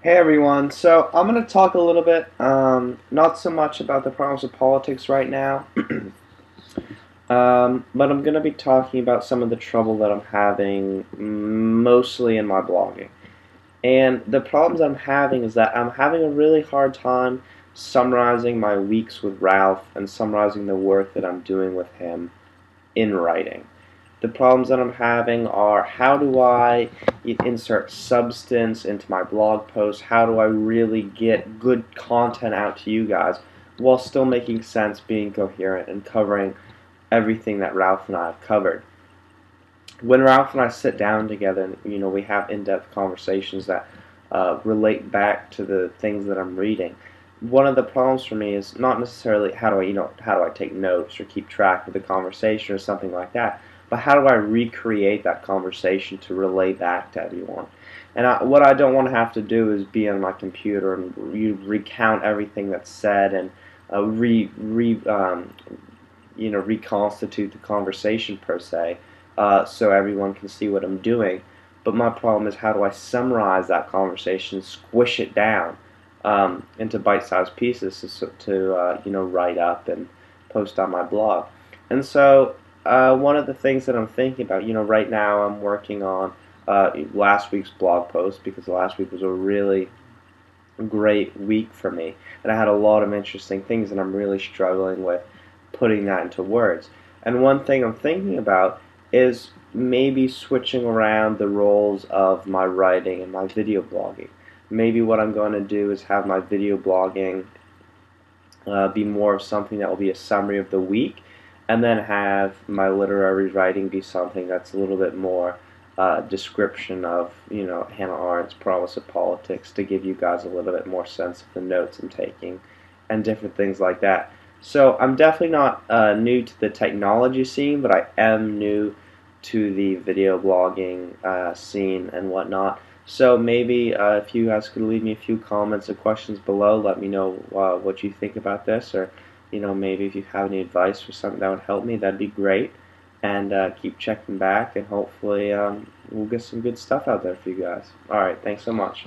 Hey everyone, so I'm going to talk a little bit, not so much about the problems of politics right now, but I'm going to be talking about some of the trouble that I'm having mostly in my blogging. And the problems I'm having is that I'm having a really hard time summarizing my weeks with Ralph and summarizing the work that I'm doing with him in writing. The problems that I'm having are how do I insert substance into my blog posts? How do I really get good content out to you guys while still making sense, being coherent, and covering everything that Ralph and I have covered? When Ralph and I sit down together and we have in-depth conversations that relate back to the things that I'm reading, one of the problems for me is not necessarily how do I take notes or keep track of the conversation or something like that, but how do I recreate that conversation to relay back to everyone? And what I don't want to have to do is be on my computer and recount everything that's said and uh, re, re reconstitute the conversation per se, so everyone can see what I'm doing. But my problem is how do I summarize that conversation, squish it down into bite-sized pieces to write up and post on my blog. And so one of the things that I'm thinking about, right now I'm working on last week's blog post because last week was a really great week for me, and I had a lot of interesting things, and I'm really struggling with putting that into words. And one thing I'm thinking about is maybe switching around the roles of my writing and my video blogging. Maybe what I'm going to do is have my video blogging be more of something that will be a summary of the week, and then have my literary writing be something that's a little bit more description of Hannah Arendt's Promise of Politics to give you guys a little bit more sense of the notes I'm taking and different things like that. So I'm definitely not new to the technology scene, but I am new to the video blogging scene and whatnot. So maybe if you guys could leave me a few comments or questions below, let me know what you think about this, or maybe if you have any advice for something that would help me, that'd be great. And keep checking back, and hopefully we'll get some good stuff out there for you guys. All right, thanks so much.